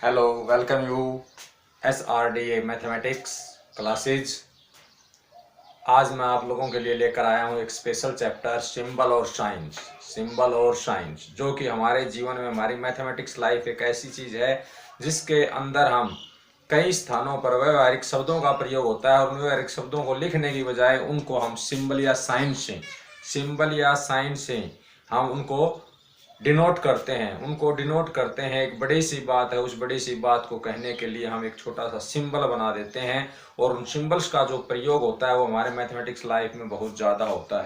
Hello, welcome you SRDA mathematics classes. आज मैं आप लोगों के लिए लेकर आया हूँ एक स्पेशल चैप्टर सिंबल और साइंस। सिंबल और साइंस जो कि हमारे जीवन में, हमारी मैथमेटिक्स लाइफ एक ऐसी चीज़ है जिसके अंदर हम कई स्थानों पर व्यवहारिक शब्दों का प्रयोग होता है और उन व्यवहारिक शब्दों को लिखने की बजाय उनको हम सिंबल या साइन से हम उनको डिनोट करते हैं। एक बड़ी सी बात है, उस बड़ी सी बात को कहने के लिए हम एक छोटा सा सिंबल बना देते हैं और उन सिंबल्स का जो प्रयोग होता है वो हमारे मैथमेटिक्स लाइफ में बहुत ज़्यादा होता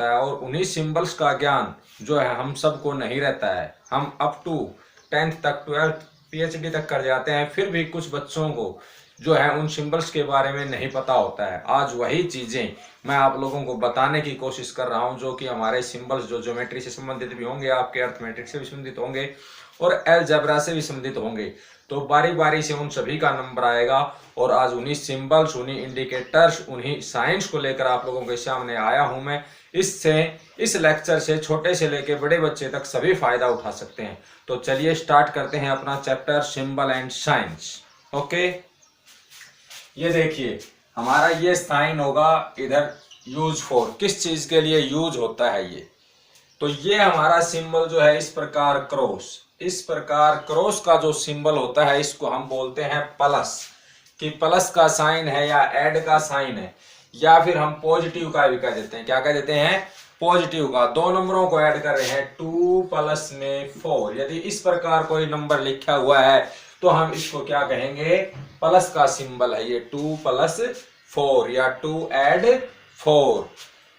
है और उन्हीं सिंबल्स का ज्ञान जो है हम सबको नहीं रहता है। हम अप टू 10th तक, 12th PhD तक कर जाते हैं, फिर भी कुछ बच्चों को जो है उन सिंबल्स के बारे में नहीं पता होता है। आज वही चीज़ें मैं आप लोगों को बताने की कोशिश कर रहा हूं, जो कि हमारे सिंबल्स जो ज्योमेट्री से संबंधित भी होंगे, आपके अर्थमेटिक से भी संबंधित होंगे और अलजेब्रा से भी संबंधित होंगे। तो बारी बारी से उन सभी का नंबर आएगा और आज उन्हीं सिंबल्स, उन्हीं इंडिकेटर्स, उन्हीं साइंस को लेकर आप लोगों के सामने आया हूं मैं। इस लेक्चर से छोटे से लेकर बड़े बच्चे तक सभी फायदा उठा सकते हैं। तो चलिए स्टार्ट करते हैं अपना chapter symbol and science. Okay, ये देखिए हमारा ये साइन होगा इधर यूज फॉर, किस चीज के लिए यूज होता है ये। तो ये हमारा सिंबल जो है इस प्रकार क्रॉस का जो सिंबल होता है इसको हम बोलते हैं प्लस, कि प्लस का साइन है या ऐड का साइन है, या फिर हम पॉजिटिव का भी कह देते हैं। क्या कह देते हैं? पॉजिटिव का। दो नंबरों को ऐड कर रहे हैं, 2 प्लस में 4। यदि इस प्रकार कोई नंबर लिखा हुआ है तो हम इसको क्या कहेंगे? प्लस का सिंबल है ये, 2 प्लस 4 या 2 ऐड 4।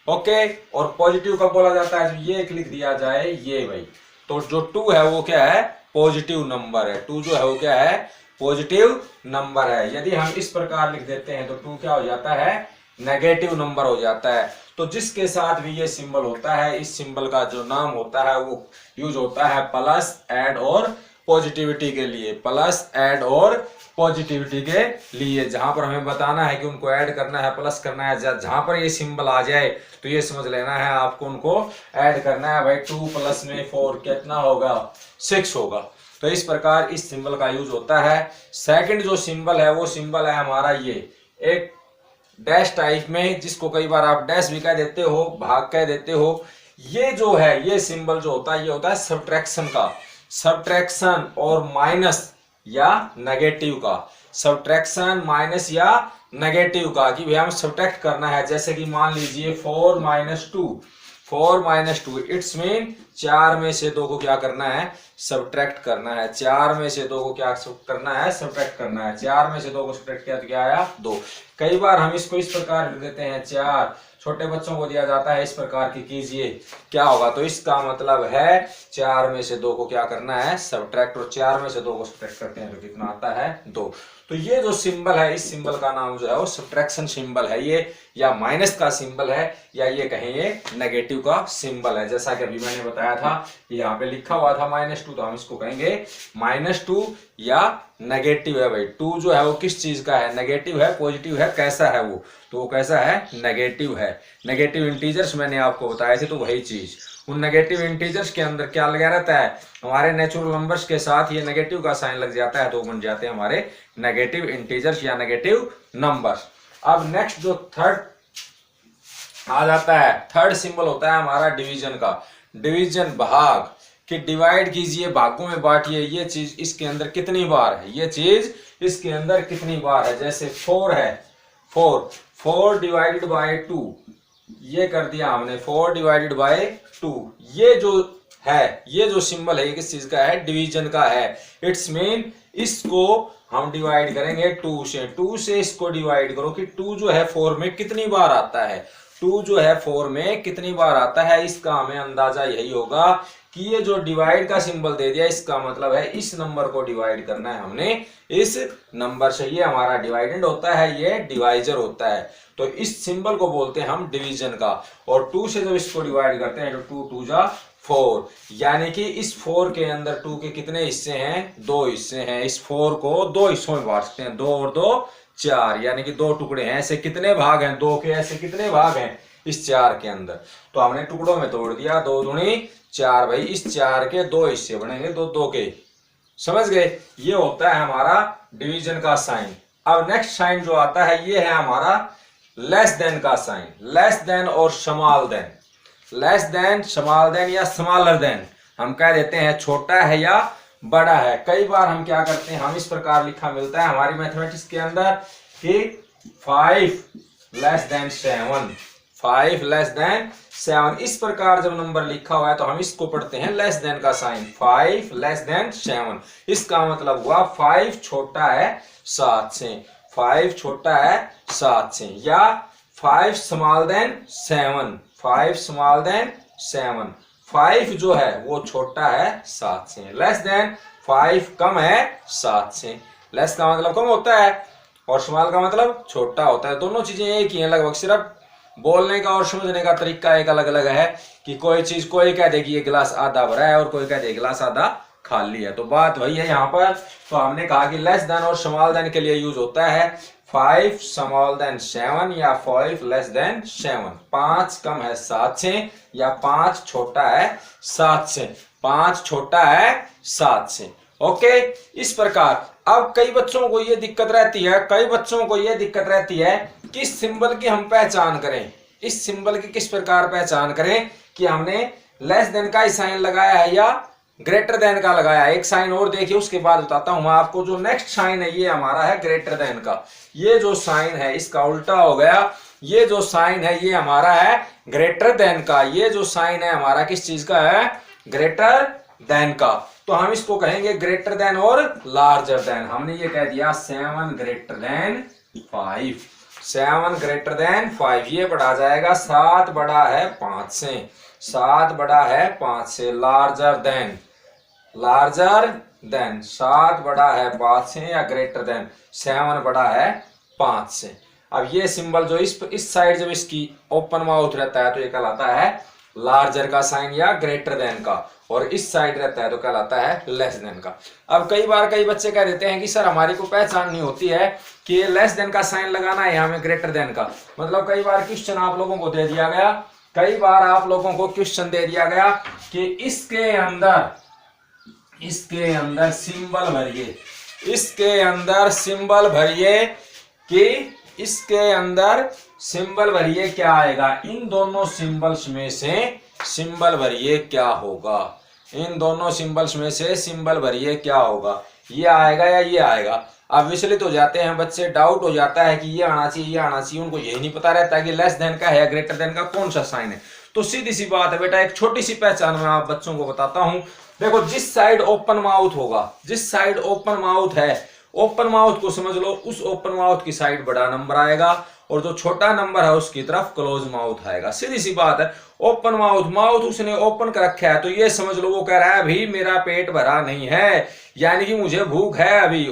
ओके, और पॉजिटिव का बोला जाता है, तो ये एक लिख दिया जाए ये भाई। तो जो 2 है वो क्या है? पॉजिटिव नंबर है। 2 जो है वो क्या है? पॉजिटिव नंबर है। यदि हम इस प्रकार लिख देते हैं तो 2 क्या हो जाता है? नेगेटिव नंबर हो जाता है। तो जिसके साथ भी ये सिंबल होता है, इस सिंबल का जो नाम होता है वो यूज होता है प्लस, ऐड और पॉजिटिविटी के लिए। प्लस, ऐड और पॉजिटिविटी के लिए, जहां पर हमें बताना है कि उनको ऐड करना है, प्लस करना है, जहां पर ये सिंबल आ जाए तो ये समझ लेना है आपको उनको ऐड करना है भाई। 2 प्लस में 4 कितना होगा? 6 होगा। तो इस प्रकार इस सिंबल का यूज होता है। सेकंड जो सिंबल है वो सिंबल है हमारा ये एक डैश टाइप में, जिसको कई बार आप डैश भी कह देते हो, भाग कह देते हो। ये जो है ये सिंबल जो होता है ये होता है सब्ट्रैक्शन का, सब्ट्रैक्शन और माइनस या नेगेटिव का। सब्ट्रैक्शन, माइनस या नेगेटिव का, कि भैया हमें सब्ट्रैक्ट करना है। जैसे कि मान लीजिए 4 - 2 इट्स मीन 4 में से 2 को क्या करना है? सब्ट्रैक्ट करना है। 4 में से 2 को क्या करना है? सब्ट्रैक्ट करना है। 4 में से 2 को सब्ट्रैक्ट किया तो क्या आया? 2। कई बार हम इसको इस प्रकार लिख देते हैं 4, छोटे बच्चों को दिया जाता है इस प्रकार की, कीजिए क्या होगा? तो इसका मतलब है 4 में से 2 को क्या करना है? सब्ट्रैक्ट। और 4 में से 2 को सब्ट्रैक्ट करते हैं तो कितना आता है? 2। तो ये जो सिंबल है, इस सिंबल का नाम जो है वो सब्ट्रैक्शन सिंबल है ये, या माइनस का सिंबल है, या ये कहें ये नेगेटिव का सिंबल है। जैसा कि अभी मैंने बताया था, यहाँ पे लिखा हुआ था -2, तो हम इसको कहेंगे -2 या नेगेटिव है भाई। 2 जो है वो किस चीज का है? नेगेटिव है, पॉजिटिव है, कैसा है वो? तो वो कैसा है? नेगेटिव है। नेगेटिव इंटीजर्स मैंने आपको बताए थे, तो वही चीज। उन नेगेटिव इंटीजर्स के अंदर क्या लगा रहता है? हमारे नेचुरल नंबर्स के साथ ये नेगेटिव का साइन लग जाता है, तो बन जाते हैं हमारे नेगेटिव इंटीजर्स या नेगेटिव नंबर्स। अब नेक्स्ट जो थर्ड आ जाता है, थर्ड सिंबल होता है हमारा डिवीजन का। डिवीजन, भाग, कि डिवाइड कीजिए, भागों में बांटिए। ये चीज इसके अंदर कितनी बार है? ये चीज इसके अंदर कितनी बार है? जैसे 4 है, 4 डिवाइडेड बाय 2, ये कर दिया हमने 4 डिवाइडेड बाय 2। ये जो है, ये जो सिंबल है ये किस चीज का है? डिवीजन का है। इट्स मीन इसको हम डिवाइड करेंगे 2 से इसको डिवाइड करो कि 2 जो है 4 में कितनी बार आता है। 2 जो है 4 में कितनी बार आता है, इसका हमें अंदाजा यही होगा कि ये जो डिवाइड का सिंबल दे दिया, इसका मतलब है इस नंबर को डिवाइड करना है हमने इस नंबर से। ये हमारा डिवाइडेंड होता है, ये डिवाइजर होता है। तो इस सिंबल को बोलते हैं हम डिवीजन का। और 2 से जब इसको डिवाइड करते हैं तो 2 2 जा 4, यानी कि इस 4 के अंदर 2 के कितने हिस्से हैं? 2 हिस्से हैं। इस 4 को 2 हिस्सों में बांट सकते हैं, 2 और 2 4, यानी कि 2 टुकड़े हैं। ऐसे कितने भाग हैं? 2 के ऐसे कितने भाग हैं इस 4 के अंदर? तो हमने टुकड़ों में तोड़ दिया, 2 दूनी 4 भाई, इस 4 के 2 हिस्से बनेंगे, दो दो के, समझ गए। ये होता है हमारा डिवीजन का साइन। अब नेक्स्ट साइन जो आता है ये है हमारा लेस देन का साइन। लेस देन और small than, less than, small than या स्मॉलर देन, हम कह देते हैं छोटा है या बड़ा है। कई बार हम क्या करते हैं, हम इस प्रकार लिखा मिलता है हमारी मैथमेटिक्स के अंदर कि 5 लेस देन 7, 5 लेस देन 7, इस प्रकार जब नंबर लिखा हुआ है तो हम इसको पढ़ते हैं लेस देन का साइन, 5 लेस देन 7। इसका मतलब हुआ 5 छोटा है 7 से, 5 छोटा है 7 से, या 5 स्मॉल देन 7, 5 स्मॉल देन 7, 5 जो है वो छोटा है 7 से, लेस देन 5 कम है 7 से। लेस का मतलब कम होता है और स्मॉल का मतलब छोटा होता है। दोनों चीजें एक ही हैं लगभग, सिर्फ बोलने का और समझने का तरीका एक अलग अलग है कि कोई चीज कोई कह दे कि ये गिलास आधा भरा है और कोई कह दे गिलास आधा खाली है, तो बात वही है यहाँ पर। तो हमने कहा कि लेस देन और स्मॉल देन के लिए यूज होता है 5 स्मॉल देन 7 या 5 लेस देन 7, 5 कम है 7 से या 5 छोटा है 7 से, 5 छोटा है 7 से। ओके, इस प्रकार। अब कई बच्चों को ये दिक्कत रहती है, कई बच्चों को ये दिक्कत रहती है कि इस सिंबल की हम पहचान करें, इस सिंबल की किस प्रकार पहचान करें कि हमने लेस देन का ही साइन लगाया है या ग्रेटर देन का लगाया है। एक साइन और देखिए उसके बाद बताता हूं मैं आपको। जो नेक्स्ट साइन है ये हमारा है ग्रेटर देन का, ये जो साइन है इसका उल्टा हो गया, ये जो साइन है ये हमारा है ग्रेटर देन का, ये जो साइन है हमारा किस चीज का है, ग्रेटर देन का। तो हम इसको कहेंगे ग्रेटर देन और लार्जर देन। हमने ये कह दिया 7 ग्रेटर देन 5, 7 ग्रेटर देन 5, ये बढ़ा जाएगा 7 बड़ा है 5 से, 7 बड़ा है 5 से, लार्जर देन, लार्जर देन 7 बड़ा है 5 से या ग्रेटर देन 7 बड़ा है 5 से। अब ये सिंबल जो इस साइड जब इसकी ओपन माउथ रहता है तो ये कहलाता है लार्जर का साइन या ग्रेटर देन का, और इस साइड रहता है तो कहलाता है लेस देन का। अब कई बार कई बच्चे कह देते हैं कि सर हमारी को पहचान नहीं होती है कि ये लेस देन का साइन लगाना है हमें ग्रेटर देन का। मतलब कई बार क्वेश्चन आप लोगों को दे दिया गया, कई बार आप लोगों को क्वेश्चन दे दिया गया कि इसके अंदर सिंबल भरिए, इसके अंदर सिंबल भरिए कि इसके अंदर सिंबल भरिए क्या आएगा, इन दोनों सिंबल्स में से सिंबल भरिए क्या होगा, इन दोनों सिंबल्स में से सिंबल भरिए क्या होगा, ये आएगा या ये आएगा। अब विचलित हो जाते हैं बच्चे, डाउट हो जाता है कि ये आना चाहिए ये आना चाहिए, उनको यही नहीं पता रहता है कि लेस देन का है या ग्रेटर देन का कौन सा साइन है। तो सीधी सी बात है बेटा, एक छोटी सी पहचान मैं आप बच्चों को बताता हूं। देखो जिस साइड ओपन माउथ होगा, जिस साइड ओपन माउथ है, ओपन माउथ को समझ लो, उस ओपन माउथ की साइड बड़ा नंबर आएगा और जो छोटा नंबर है उसकी तरफ क्लोज माउथ आएगा। सीधी सी बात है। ओपन माउथ, माउथ उसने ओपन कर रखा है तो ये समझ लो वो कह रहा है अभी मेरा पेट भरा नहीं है, यानी कि मुझे भूख है, अभी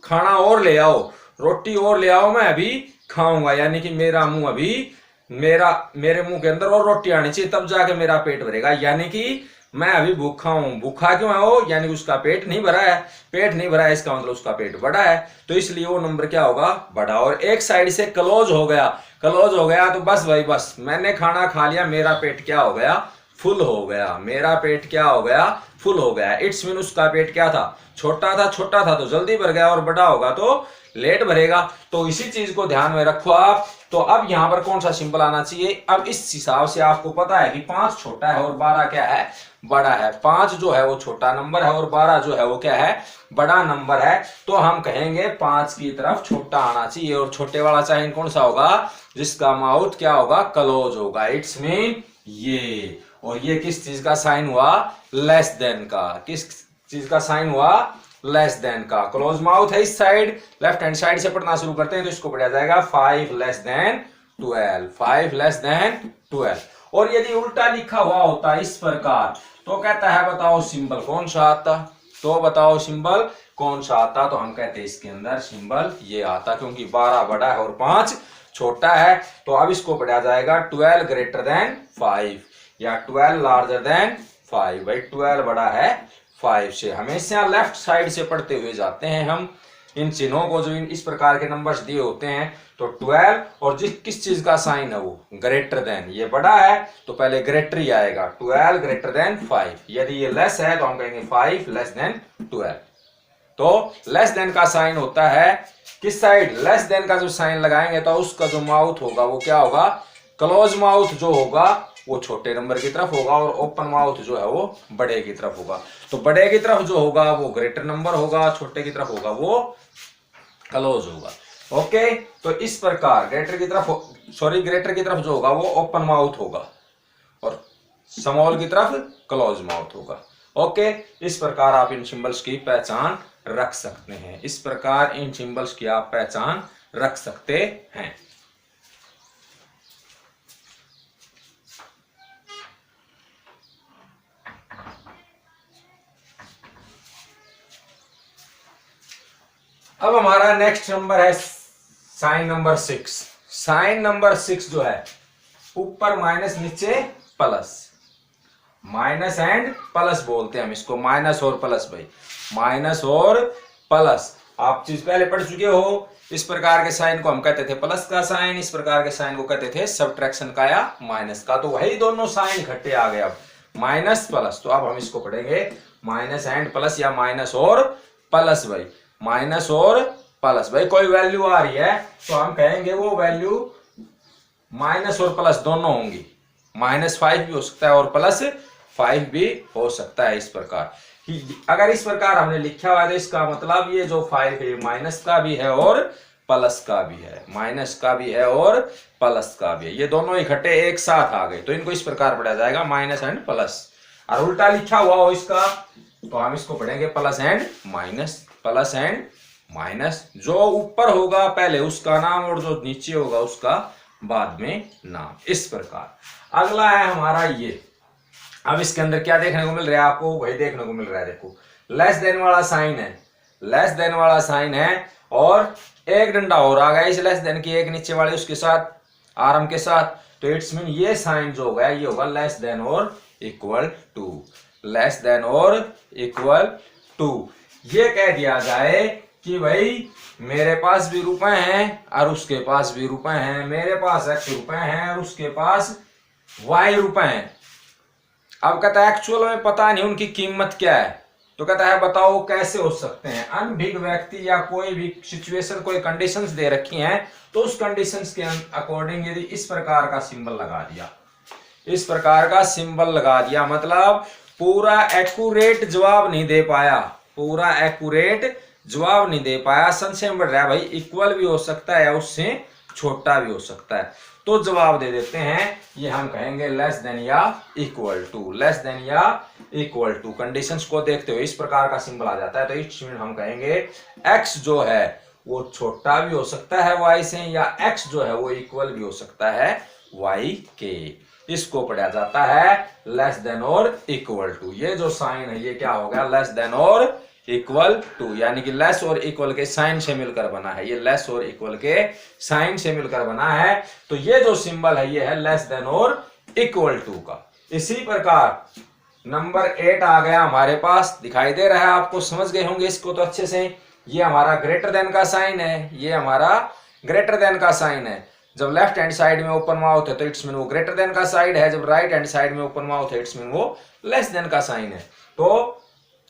खाना और ले आओ, रोटी और ले आओ, मैं अभी खाऊंगा, यानी कि मेरा मुंह अभी मेरे मुंह के अंदर और रोटी आनी चाहिए तब जाके मेरा पेट भरेगा, यानी कि मैं अभी भूखा हूं। भूखा क्यों है वो, यानी कि उसका पेट नहीं भरा है, पेट नहीं भरा है इसका मतलब उसका पेट बड़ा है, तो इसलिए वो नंबर क्या होगा, बड़ा। और एक साइड से क्लोज हो गया, क्लोज हो गया तो बस भाई बस मैंने खाना खा लिया, मेरा पेट क्या हो गया, फुल हो गया, मेरा पेट क्या हो गया, फुल हो गया। इट्स मीन उसका पेट क्या था, छोटा था तो जल्दी भर गया और बड़ा होगा तो लेट भरेगा। तो इसी चीज को ध्यान में रखो आप। तो अब यहां पर कौन सा सिंबल आना चाहिए, अब इस हिसाब से आपको पता है कि 5 छोटा है और 12 क्या है, बड़ा है। 5 जो है वो छोटा नंबर है और 12 जो है वो क्या है, बड़ा नंबर है। तो हम कहेंगे 5 की तरफ छोटा आना चाहिए, और छोटे वाला साइन कौन सा होगा, जिसका माउथ क्या होगा, क्लोज होगा। इट्स मीन ये, और ये किस चीज का साइन हुआ, लेस देन का। किस चीज का साइन हुआ, लेस देन का। क्लोज माउथ है इस साइड, लेफ्ट हैंड साइड से पढ़ना शुरू करते हैं तो इसको पढ़ा जाएगा 5 लेस देन 12, 5 लेस देन 12। और यदि उल्टा लिखा हुआ होता इस प्रकार तो कहता है बताओ सिंबल कौन सा आता, तो बताओ सिंबल कौन सा आता, तो हम कहते हैं इसके अंदर सिंबल ये आता, क्योंकि 12 बड़ा है और 5 छोटा है। तो अब इसको पढ़ा जाएगा 12 ग्रेटर देन 5 या 12 लार्जर देन 5। भाई 12 बड़ा है 5 से। हमेशा लेफ्ट साइड से पढ़ते हुए जाते हैं हम, इन चिन्हों को, जो इन इस प्रकार के नंबर्स दिए होते हैं, तो 12 और किस चीज का साइन है वो ग्रेटर देन, ये बड़ा है तो पहले ग्रेटर ही आएगा, 12 ग्रेटर देन 5। यदि ये लेस है तो हम कहेंगे 5 लेस देन 12। तो लेस देन का साइन होता है किस साइड, लेस देन का जो साइन लगाएंगे तो उसका जो माउथ होगा वो क्या होगा, क्लोज माउथ जो होगा वो छोटे नंबर की तरफ होगा और ओपन माउथ जो है वो बड़े की तरफ होगा। तो बड़े की तरफ जो होगा वो ग्रेटर नंबर होगा, छोटे की तरफ होगा वो क्लोज होगा। ओके, तो इस प्रकार ग्रेटर की तरफ जो होगा वो ओपन माउथ होगा और स्मॉल की तरफ क्लोज माउथ होगा। ओके, इस प्रकार आप इन सिंबल्स की पहचान रख सकते हैं, इस प्रकार इन सिंबल्स की आप पहचान रख सकते हैं। अब हमारा नेक्स्ट नंबर है साइन नंबर 6। साइन नंबर 6 जो है ऊपर माइनस नीचे प्लस, माइनस एंड प्लस बोलते हैं हम इसको, माइनस और प्लस भाई, माइनस और प्लस। आप चीज पहले पढ़ चुके हो, इस प्रकार के साइन को हम कहते थे प्लस का साइन, इस प्रकार के साइन को कहते थे सब्ट्रैक्शन का या माइनस का। तो वही दोनों साइन इकट्ठे आ गए अब, माइनस प्लस। तो अब हम इसको पढ़ेंगे माइनस एंड प्लस या माइनस और प्लस भाई, माइनस और प्लस। भाई कोई वैल्यू आ रही है तो हम कहेंगे वो वैल्यू माइनस और प्लस दोनों होंगी, -5 भी हो सकता है और +5 भी हो सकता है। इस प्रकार अगर इस प्रकार हमने लिखा हुआ है तो इसका मतलब ये जो 5 है माइनस का भी है और प्लस का भी है, माइनस का भी है और प्लस का भी है, ये दोनों इकट्ठे एक साथ आ गए। तो इनको इस प्रकार पढ़ा जाएगा माइनस एंड प्लस। और उल्टा लिखा हुआ हो इसका तो हम इसको पढ़ेंगे plus and minus, plus and minus. जो ऊपर होगा पहले उसका नाम और जो नीचे होगा उसका बाद में नाम, इस प्रकार। अगला है हमारा ये, अब इसके अंदर क्या देखने को मिल रहा है आपको, वही देखने को मिल रहा है। देखो लेस देन वाला साइन है, लेस देन वाला साइन है और एक डंडा और आ गया इस लेस देन की, एक नीचे वाले उसके साथ आर्म के साथ। तो इट्स मीन ये साइन जो होगा ये होगा लेस देन और इक्वल टू, लेस देन और इक्वल टू। ये कह दिया जाए कि भाई मेरे पास भी रुपए हैं और उसके पास भी रुपए हैं, मेरे पास x रुपए हैं और उसके पास y रुपए हैं। अब कहता है एक्चुअल में पता नहीं उनकी कीमत क्या है, तो कहता है बताओ कैसे हो सकते हैं। अनभिज्ञ व्यक्ति या कोई भी सिचुएशन, कोई कंडीशंस दे रखी हैं तो उस कंडीशंस के अकॉर्डिंग यदि इस प्रकार का सिंबल लगा दिया, इस प्रकार का सिंबल लगा दिया, मतलब पूरा एक्यूरेट जवाब नहीं दे पाया, पूरा एक्यूरेट जवाब नहीं दे पाया, संशय में बढ़ रहा है भाई, इक्वल भी हो सकता है या उससे छोटा भी हो सकता है, तो जवाब दे देते हैं ये हम कहेंगे लेस देन या इक्वल टू, लेस देन या इक्वल टू। कंडीशंस को देखते हुए इस प्रकार का सिंबल आ जाता है तो इस हम कहेंगे x जो है वो छोटा भी हो सकता है y से, या x जो है वो इक्वल भी हो सकता है y के। इसको पढ़ा जाता है लेस देन और इक्वल टू। ये जो साइन है ये क्या हो गया, लेस देन और इक्वल टू, यानी कि लेस और इक्वल के साइन से मिलकर बना है, ये लेस और इक्वल के साइन से मिलकर बना है। तो ये जो सिंबल है ये है लेस देन और इक्वल टू का। इसी प्रकार नंबर 8 आ गया हमारे पास, दिखाई दे रहा है आपको, समझ गए होंगे इसको तो अच्छे से। ये हमारा ग्रेटर देन का साइन है, ये हमारा ग्रेटर देन का साइन है। जब लेफ्ट हैंड साइड में ओपन माउथ है तो इट्स मीन वो ग्रेटर देन का साइड है, जब राइट हैंड साइड में ओपन माउथ है इट्स मीन वो लेस देन का साइन है। तो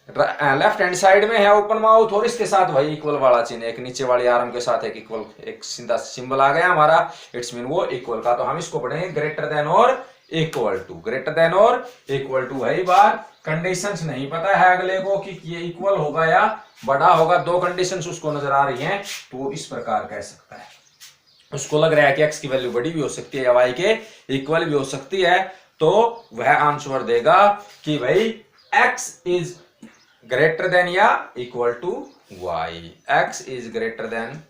लेफ्ट हैंड साइड में है ओपन माउथ और इसके साथ वही इक्वल वाला चिन्ह, एक नीचे वाली आर्म के साथ एक इक्वल, एक सीधा सिंबल आ गया हमारा, इट्स मीन वो इक्वल का। तो हम इसको पढ़ेंगे ग्रेटर देन और इक्वल टू, ग्रेटर देन और इक्वल टू। वही बात, कंडीशंस नहीं पता है अगले को कि ये इक्वल होगा या बड़ा होगा, दो कंडीशंस उसको नजर आ रही हैं तो इस प्रकार कह सकता है। उसको लग रहा है कि x की वैल्यू बड़ी भी हो सकती है या y के इक्वल भी हो सकती है, तो वह आंसर देगा कि भाई x इज ग्रेटर देन या equal to y, x is greater than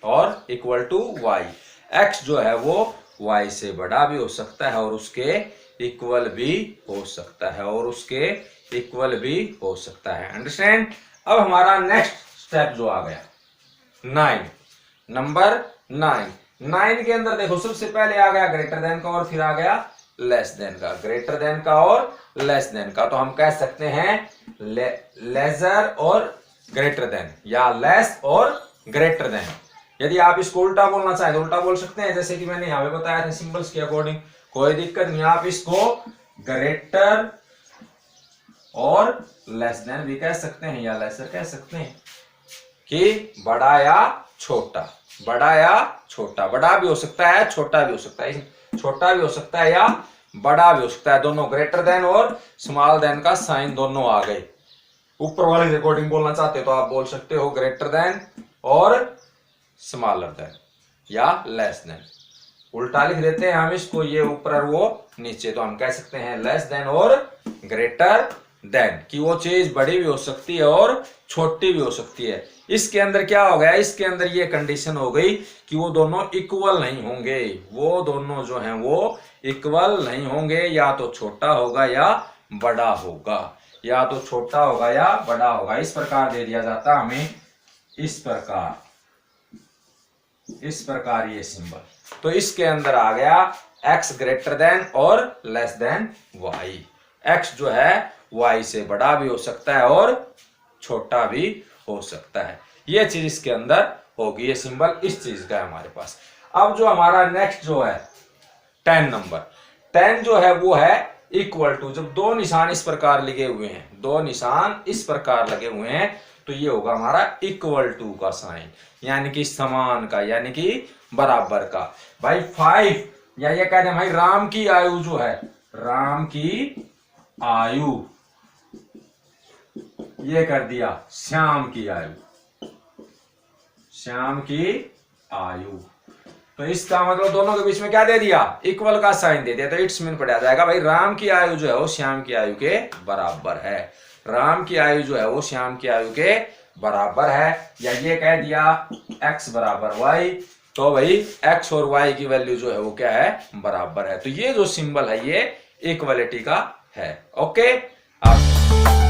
और इक्वल टू y। x जो है वो y से बड़ा भी हो सकता है और उसके इक्वल भी हो सकता है, और उसके इक्वल भी हो सकता है। अंडरस्टैंड। अब हमारा नेक्स्ट स्टेप जो आ गया 9, नंबर 9 के अंदर देखो सबसे पहले आ गया ग्रेटर देन का और फिर आ गया लेस देन का, ग्रेटर देन का और लेस देन का। तो हम कह सकते हैं लेसर और ग्रेटर देन, या लेस और ग्रेटर देन। यदि आप इसको उल्टा बोलना चाहें तो उल्टा बोल सकते हैं, जैसे कि मैंने यहाँ पे बताया था सिंबल्स के अकॉर्डिंग, कोई दिक्कत नहीं। आप इसको ग्रेटर और लेस देन भी कह सकते हैं या लेसर कह सकते हैं, कि बड़ा या छोटा, बड़ा या छोटा, बड़ा भी हो सकता है छोटा भी हो सकता है, छोटा भी हो सकता है या बड़ा भी हो सकता है, दोनों ग्रेटर देन और स्मॉल देन का साइन दोनों आ गए। ऊपर वाले के अकॉर्डिंग बोलना चाहते हो तो आप बोल सकते हो ग्रेटर देन और स्मॉलर देन या लेस देन। उल्टा लिख देते हैं हम इसको, ये ऊपर और वो नीचे, तो हम कह सकते हैं लेस देन और ग्रेटर देन, कि वो चीज बड़ी भी हो सकती है और छोटी भी हो सकती है। इसके अंदर क्या हो गया, इसके अंदर ये कंडीशन हो गई कि वो दोनों इक्वल नहीं होंगे, वो दोनों जो हैं वो इक्वल नहीं होंगे, या तो छोटा होगा या बड़ा होगा, या तो छोटा होगा या बड़ा होगा। इस प्रकार दे दिया जाता हमें, इस प्रकार ये सिंबल। तो इसके अंदर आ गया x ग्रेटर देन और लेस देन y। x जो है y से बड़ा भी हो सकता है और छोटा भी हो सकता है, ये चीज इसके अंदर होगी, ये सिंबल इस चीज का है हमारे पास। अब जो हमारा नेक्स्ट जो है 10 नंबर, 10 जो है वो है इक्वल टू। जब दो निशान इस प्रकार लगे हुए हैं, दो निशान इस प्रकार लगे हुए हैं, तो ये होगा हमारा इक्वल टू का साइन, यानी कि समान का, यानी कि बराबर का। भाई 5, या ये कहते हैं भाई राम की आयु जो है, राम की आयु, ये कर दिया श्याम की आयु, श्याम की आयु। तो इसका मतलब दोनों के बीच में क्या दे दिया, इक्वल का साइन दे दिया। तो इट्स मीन पड़ जाएगा भाई राम की आयु जो है वो श्याम की आयु के बराबर है, राम की आयु जो है वो श्याम की आयु के बराबर है। या ये कह दिया x बराबर y, तो भाई x और y की वैल्यू जो है वो क्या है, बराबर है। तो ये जो सिंबल है ये इक्वलिटी का है। ओके, आप